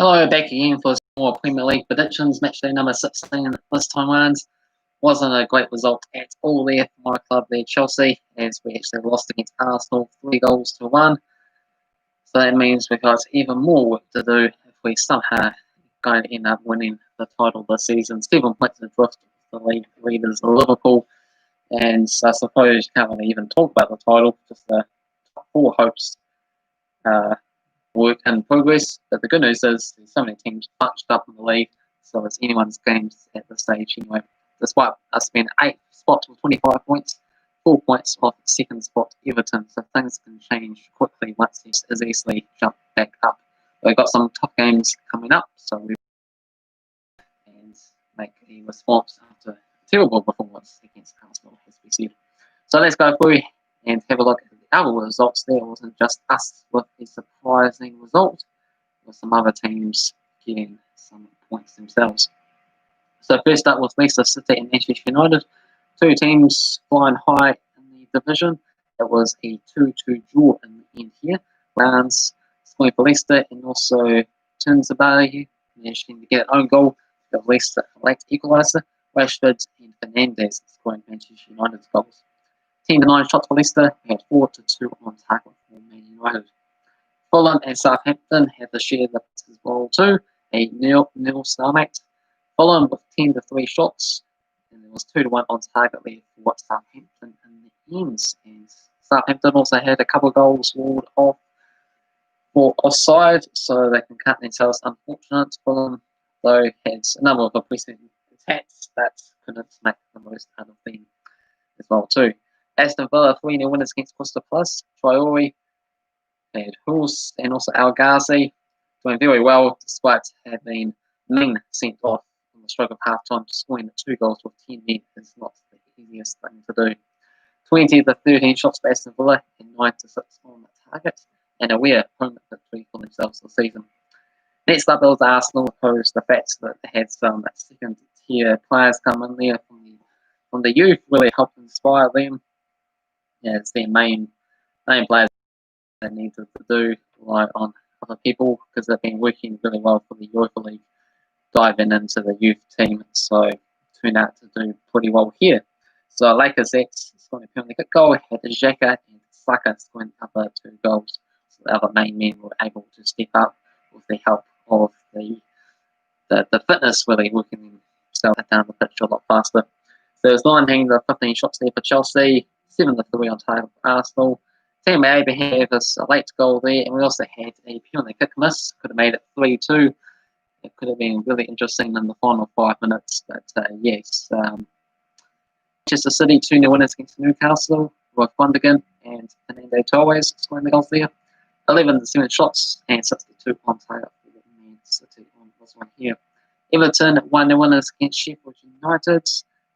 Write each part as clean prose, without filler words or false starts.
Hello, back again for some more Premier League predictions. Matchday number 16 this time round. Wasn't a great result at all there for my club there, Chelsea, as we actually lost against Arsenal 3-1. So that means we've got even more work to do if we somehow going to end up winning the title this season. 7 points adrift with the league leaders Liverpool, and I suppose you can't really even talk about the title, just the top 4 hopes. Work in progress, but the good news is there's so many teams bunched up in the league, so it's anyone's games at this stage anyway. Despite us being 8th spot with 25 points, 4 points off second spot Everton, so things can change quickly once this is easily jump back up. We've got some tough games coming up, so we and make a response after a terrible performance against Arsenal, as we said. So let's go through and have a look at the other results there. It wasn't just us with a surprising result, with some other teams getting some points themselves. So first up was Leicester City and Manchester United, 2 teams flying high in the division. It was a 2-2 draw in the end here. Rounds scoring for Leicester, and also Tunzabai managing to get an own goal of Leicester late equaliser. Rashford and Fernandes scoring Manchester United's goals. 10-9 shots for Leicester, we had 4-2 on target for Man United. Fulham and Southampton had to share the as well too, a nil stalemate. Fulham with 10-3 shots, and there was 2-1 on target there for Southampton in the ends. And Southampton also had a couple of goals ruled off for offside, so they can cut themselves unfortunate. Fulham, though, had a number of oppressive attacks that couldn't make the most out of them as well too. Astonvilla 3-0 winners against Crystal Palace. Traore had Hulse and also Al Ghazi doing very well despite having Ming sent off on the stroke of half time. Scoring 2 goals with 10 men is not the easiest thing to do. 20-13 shots for Aston Villa and 9-6 on the target, and a rare home victory for themselves this season. Next up was Arsenal, opposed the fact that they had some second tier players come in there from the youth, really helped inspire them. Yeah, it's their main players they need to do, rely on other people, because they've been working really well for the Europa League, diving into the youth team, so turned out to do pretty well here. So Lacazette scoring a penalty kick goal, had Xhaka and Saka scoring other 2 goals. So the other main men were able to step up with the help of the fitness, really working themselves down the pitch a lot faster. So there's 19-15 shots there for Chelsea, 7-3 on target for Arsenal. Team Abraham gave us a late goal there, and we also had a penalty kick miss. Could have made it 3-2. It could have been really interesting in the final 5 minutes, but yes. Manchester City 2-0 winners against Newcastle with Gundogan and Fernando Torres scoring the goals there. 11-7 shots and 62 on target for Man City on this one here. Everton 1-0 winners against Sheffield United,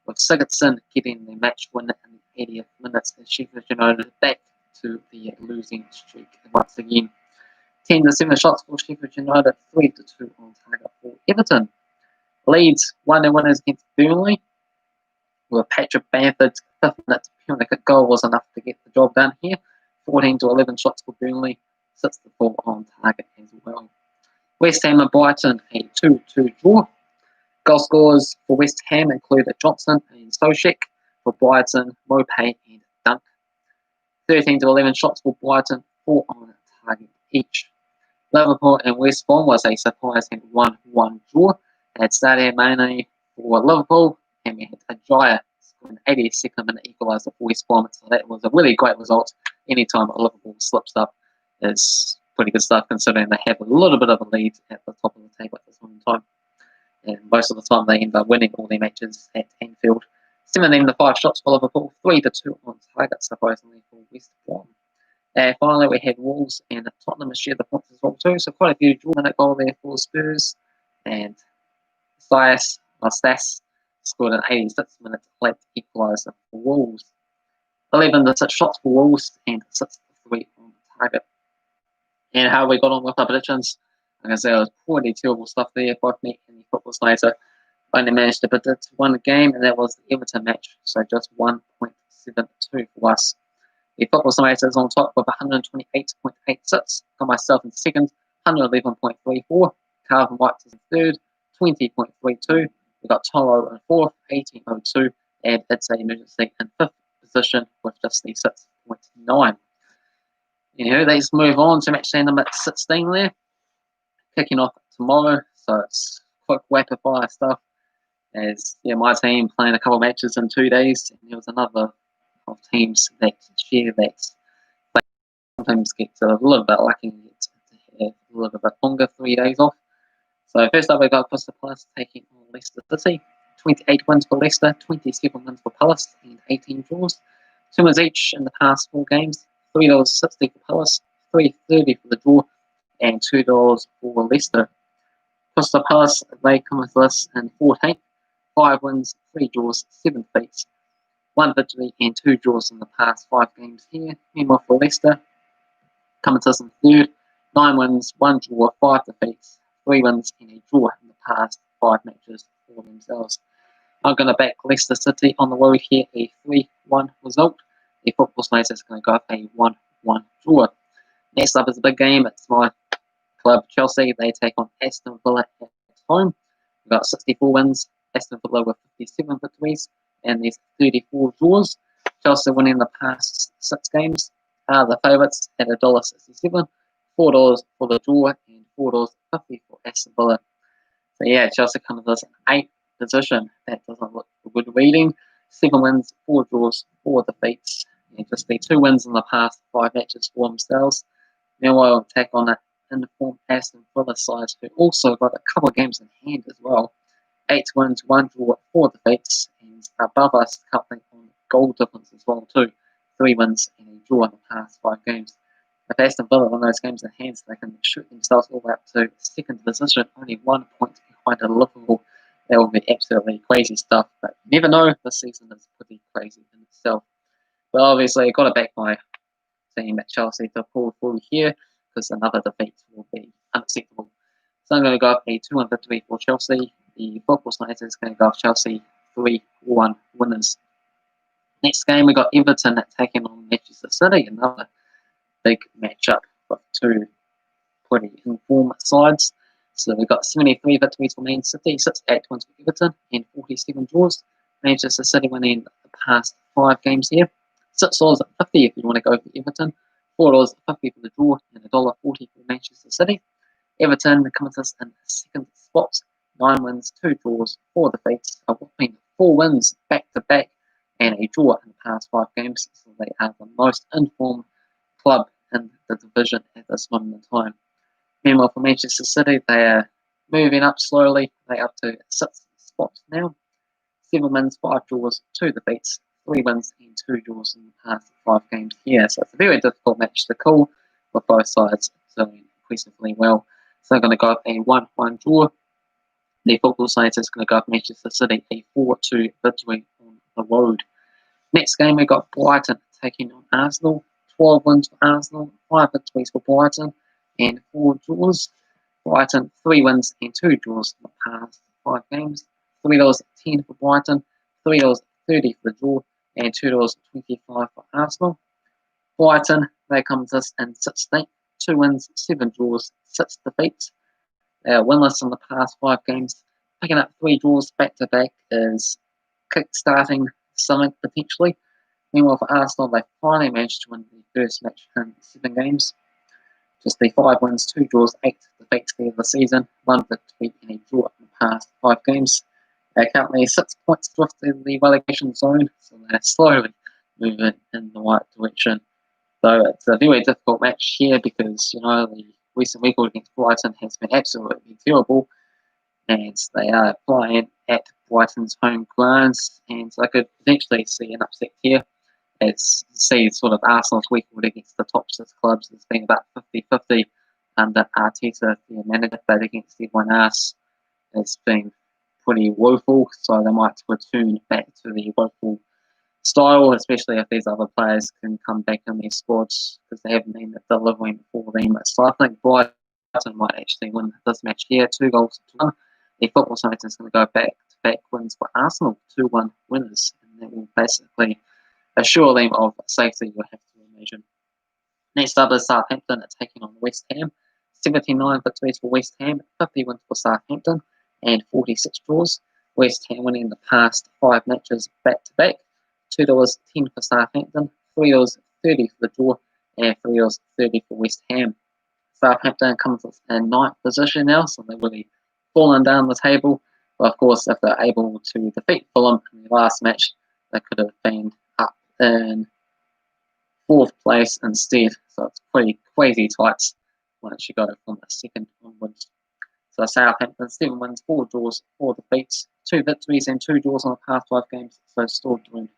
with Sigurdsson getting the match winner in the 80th minute as Sheffield United back to the losing streak once again. 10-7 shots for Sheffield United, 3-2 on target for Everton. Leeds 1-0 winners against Burnley, with Patrick Bamford's 5th minute penalty kick goal was enough to get the job done here. 14-11 shots for Burnley, 6-4 on target as well. West Ham and Brighton, a 2-2 draw. Goal scorers for West Ham included Johnson and Soucek. For Brighton, Mopay and Dunk. 13-11 shots for Brighton, 4 on target each. Liverpool and West Brom was a surprise and 1-1 draw. They had Sadio Mane for Liverpool, and we had Ajaya scoring 82nd minute equaliser for West Brom. So that was a really great result. Anytime Liverpool slips up is pretty good stuff, considering they have a little bit of a lead at the top of the table at this moment in time. And most of the time they end up winning all their matches at Anfield. 17-5 shots for Liverpool, 3-2 on target, surprisingly, for West Brom. And finally, we had Wolves and Tottenham share the points as well too. So quite a few draw-minute goal there for Spurs. And Stas scored an 86-minute late equaliser for Wolves. 11-6 shots for Wolves and 6-3 on target. And how we got on with our predictions, like I said, it was pretty terrible stuff there. Both me and the Football Simulator only managed to predict one game, and that was the Everton match. So just 1.72 for us. The Football Simulator is on top with 128.86. Got myself in second, 111.34. Cavan Wright is in third, 20.32. We've got Toro in fourth, 18.02. And it's a emergency in fifth position with just the 6.9. Anyway, let's move on to match day number 16 there. Kicking off tomorrow, so it's quick rapid fire stuff. As my team playing a couple of matches in 2 days, and there was another of teams that share that. They sometimes get a little bit lucky and get to have a little bit longer 3 days off. So first up, we got Crystal Palace taking on Leicester City. 28 wins for Leicester, 27 wins for Palace, and 18 draws. 2 wins each in the past 4 games. $3.60 for Palace, $3.30 for the draw, and $2 for Leicester. Crystal Palace, they come with us in 14th. 5 wins, 3 draws, 7 defeats. 1 victory and 2 draws in the past 5 games here. Meanwhile for Leicester, coming to us in 3rd. 9 wins, 1 draw, 5 defeats. 3 wins and a draw in the past 5 matches for themselves. I'm going to back Leicester City on the road here, a 3-1 result. The Football Simulator is going to go a 1-1 draw. Next up is a big game. It's my club, Chelsea. They take on Astonvilla at home. We've got 64 wins, Astonvilla with 57 victories, and there's 34 draws. Chelsea winning the past 6 games. The favourites at $1.67, $4 for the draw, and $4.50 for Astonvilla. So yeah, Chelsea comes with an 8th position. That doesn't look a good reading. 7 wins, 4 draws, 4 defeats. And just the 2 wins in the past 5 matches for themselves. Meanwhile, we'll take on an informed Aston Villa side who also got a couple of games in hand as well. 8 wins, 1 draw, 4 defeats, and above us coupling on goal difference as well too. 3 wins and a draw in the past 5 games. If Aston Villa win those games in hand, they can shoot themselves all the way up to 2nd position, only 1 point behind Liverpool. That will be absolutely crazy stuff, but you never know. This season is pretty crazy in itself. But obviously, I've got to back my team at Chelsea to pull through here because another defeat will be unacceptable. So I'm going to go up a 2-1 victory for Chelsea. The Football Simulator is going to go Chelsea 3-1 winners. Next game, we got Everton taking on Manchester City, another big matchup with 2 pretty informed sides. So we've got 73 victories for Man City, 68 wins for Everton, and 47 draws. Manchester City winning the past 5 games here. $6.50 if you want to go for Everton, $4.50 for the draw, and $1.40 for Manchester City. Everton comes us in 2nd spot, 9 wins, 2 draws, 4 defeats, a whopping 4 wins back to back, and a draw in the past 5 games. So they are the most informed club in the division at this moment in time. Meanwhile, for Manchester City, they are moving up slowly. They're up to 6th spot now. 7 wins, 5 draws, 2 defeats, 3 wins and 2 draws in the past 5 games here. So it's a very difficult match to call with both sides doing impressively well. So I'm going to go up a 1-1 draw. The Football Simulator is going to go up Manchester City a 4-2 victory on the road. Next game, we got Brighton taking on Arsenal. 12 wins for Arsenal, 5 victories for Brighton, and 4 draws. Brighton, 3 wins and 2 draws in the past 5 games. $3.10 for Brighton, $3.30 for the draw, and $2.25 for Arsenal. Brighton, they come to us in 16th, 2 wins, 7 draws, 6 defeats. They are winless in the past 5 games. Picking up 3 draws back to back is kick-starting something potentially. Meanwhile, for Arsenal, they finally managed to win the first match in 7 games. Just the 5 wins, 2 draws, 8 defeats there of the season, 1 victory and a draw in the past 5 games. They're currently 6 points drift in the relegation zone, so they're slowly moving in the right direction. So it's a very difficult match here because, the recent record against Brighton has been absolutely terrible, and they are playing at Brighton's home grounds, and I could potentially see an upset here. As see sort of Arsenal's record against the top 6 clubs has been about 50-50 under Arteta, the manager, but against everyone else it's been pretty woeful, so they might return back to the woeful style, especially if these other players can come back in their squads because they haven't been delivering for them. So I think Brighton might actually win this match here, 2-1. The Football Simulator is going to go back-to-back wins for Arsenal, 2-1 winners, and that will basically assure them of safety, you have to imagine. Next up is Southampton taking on West Ham. 79 victories for West Ham, 50 wins for Southampton, and 46 draws. West Ham winning the past 5 matches back to back. $2.10 for Southampton, $3.30 for the draw, and $3.30 for West Ham. Southampton comes in 9th position now, so they're really fallen down the table. But of course, if they're able to defeat Fulham in the last match, they could have been up in 4th place instead. So it's pretty crazy tight once you go from the 2nd onwards. So Southampton 7 wins, 4 draws, 4 defeats, 2 victories and 2 draws on the past 5 games. So still doing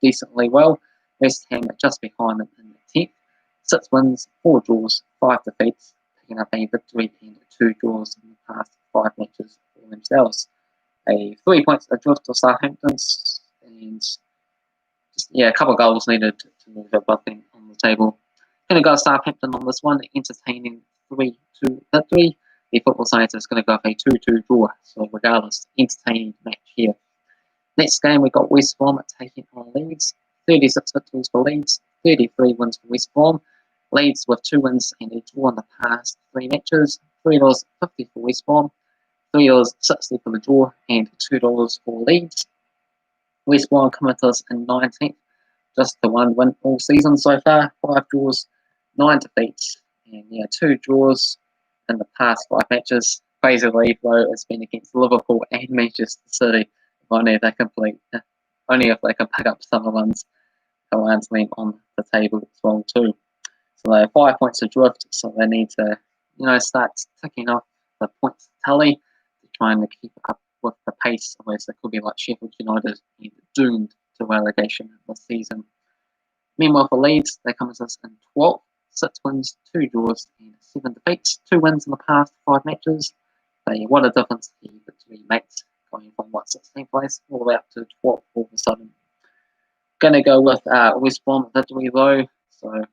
decently well. West Ham just behind them in the 10th. 6 wins, 4 draws, 5 defeats, picking up a victory and 2 draws in the past 5 matches for themselves. 3 points adrift to Southampton's, and just, a couple of goals needed to move above them on the table. Going to go Southampton on this one, entertaining 3-2 victory. The Football Science is going to go for a 2-2 draw, so regardless, entertaining match here. Next game, we got West Brom taking on Leeds. 36 victories for Leeds, 33 wins for West Brom. Leeds with 2 wins and a draw in the past 3 matches. $3.50 for West Brom, $3.60 for the draw, and $2 for Leeds. West Brom coming to us in 19th, just the 1 win all season so far. 5 draws, 9 defeats, and 2 draws in the past 5 matches. Crazily, though, it's been against Liverpool and Manchester City. Only if they can pick up some of the ones around them on the table as well too. So they're 5 points adrift, so they need to, start ticking off the points tally to try and keep up with the pace, otherwise they could be like Sheffield United and doomed to relegation this season. Meanwhile for Leeds, they come as us in 12th, 6 wins, 2 draws, and 7 defeats, 2 wins in the past 5 matches. What a difference the victory makes, going from 16th place all the way up to 12th all of a sudden. Going to go with West Brom victory though, so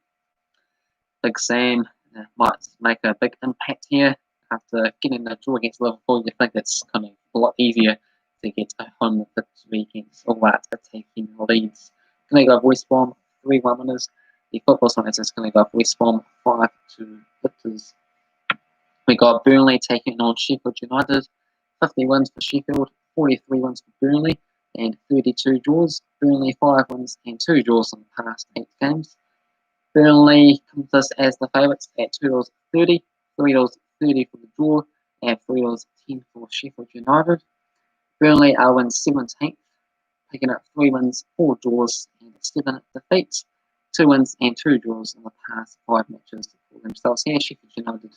Big Sam might make a big impact here. After getting the draw against Liverpool, you think it's kind of a lot easier to get a home victory against all that attacking Leeds. Going to go with West Brom, 3-1 winners. The Football Science is going to go with West Brom, 5-2 victors. We got Burnley taking on Sheffield United. 50 wins for Sheffield, 43 wins for Burnley, and 32 draws. Burnley 5 wins and 2 draws in the past 8 games. Burnley comes us as the favourites at $2.30, $3.30 for the draw, and $3.10 for Sheffield United. Burnley are in 17th, picking up 3 wins, 4 draws, and 7 defeats. 2 wins and 2 draws in the past 5 matches for themselves here. Sheffield United,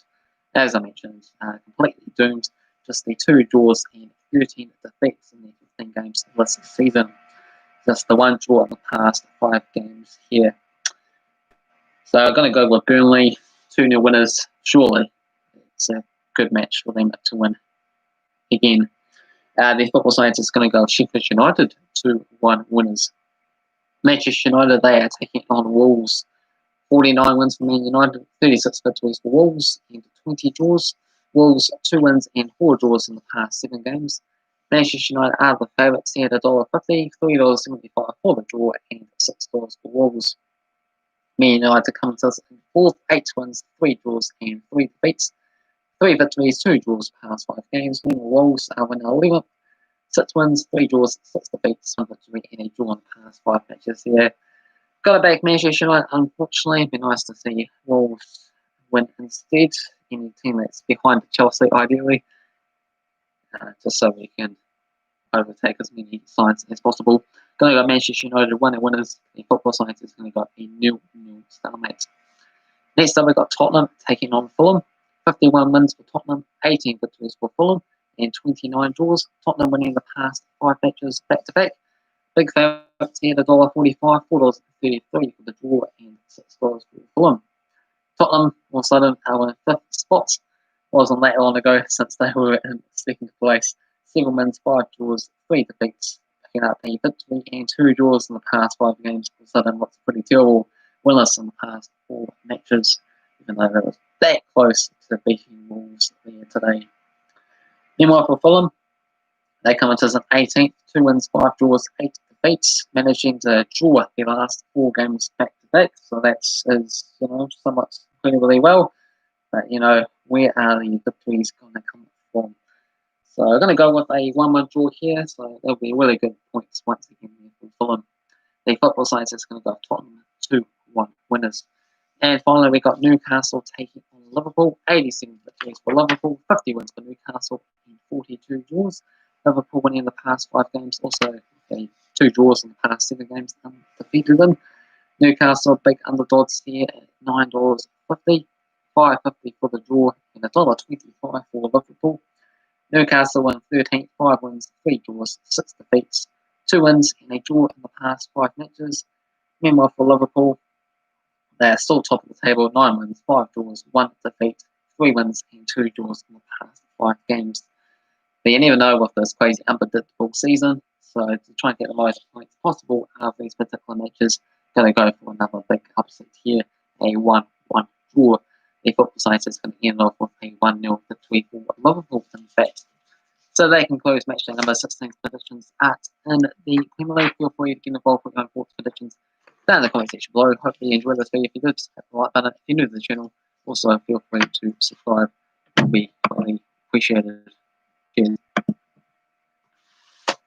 as I mentioned, are completely doomed. Just the 2 draws and 13 defeats in their 15 games this season. Just the 1 draw in the past 5 games here. So I'm going to go with Burnley, 2-0 winners, surely. It's a good match for them to win again. The Football Science is going to go with Sheffield United, 2-1 winners. Manchester United, they are taking on Wolves. 49 wins for Man United, 36 victories for Wolves, and 20 draws. Wolves 2 wins and 4 draws in the past 7 games. Manchester United are the favourites here at $1.50, $3.75 for the draw, and $6 for Wolves. Man United comes to us in 4th, 8 wins, 3 draws, and 3 defeats. 3 victories, 2 draws past 5 games. Meanwhile, Wolves are winning 11th, 6 wins, 3 draws, 6 defeats, 1 victory, and a draw in the past 5 matches here. Got to back Manchester United, unfortunately. It'd be nice to see Wolves win instead. Any team that's behind Chelsea, ideally. Just so we can overtake as many signs as possible. Going to go Manchester United, 1-0 winners. The Football Science is going to go a 0-0 stalemate. Next up, we've got Tottenham taking on Fulham. 51 wins for Tottenham, 18 victories for Fulham, and 29 draws. Tottenham winning the past 5 matches back to back. Big favourites here at $1.45, $4.33 for the draw, and $6 for Fulham. Tottenham, all of a sudden, are in 5th spot. Wasn't that long ago since they were in 2nd place. 7 wins, 5 draws, 3 defeats, picking up a victory and 2 draws in the past 5 games. All of a sudden, looks pretty terrible. Winless in the past 4 matches, even though they were that close to beating Wolves there today. Meanwhile, for Fulham, they come into 18th, 2 wins, 5 draws, 8 defeats, managing to draw their last 4 games back to back. So that's somewhat incredibly well. But, you know, where are the victories going to come from? So I'm going to go with a 1-1 draw here. So there'll be really good points once again for Fulham. The football science is going to go Tottenham 2-1 winners. And finally, we got Newcastle taking on Liverpool. 87 victories for Liverpool, 50 wins for Newcastle, and 42 draws. Liverpool winning in the past 5 games, also 2 draws in the past 7 games, defeated them. Newcastle, big underdogs here at $9.50, $5.50 for the draw, and $1.25 for Liverpool. Newcastle won 13th, 5 wins, 3 draws, 6 defeats, 2 wins and a draw in the past 5 matches. Meanwhile, for Liverpool, they're still top of the table, 9 wins, 5 draws, 1 defeat, 3 wins and 2 draws in the past 5 games. But you never know with this crazy unpredictable season, so to try and get the most points possible out of these particular matches, going to go for another big upset here, a 1-1 draw. The football science is going to end off with a 1-0 victory for Liverpool, in fact. So they can close matchday number 16 predictions in the Premier League. Feel free to get involved with your own thoughts predictions down in the comment section below. Hopefully you enjoyed this video. If you did, just hit the like button. If you're new to the channel, also feel free to subscribe. It will be greatly appreciated. Cheers.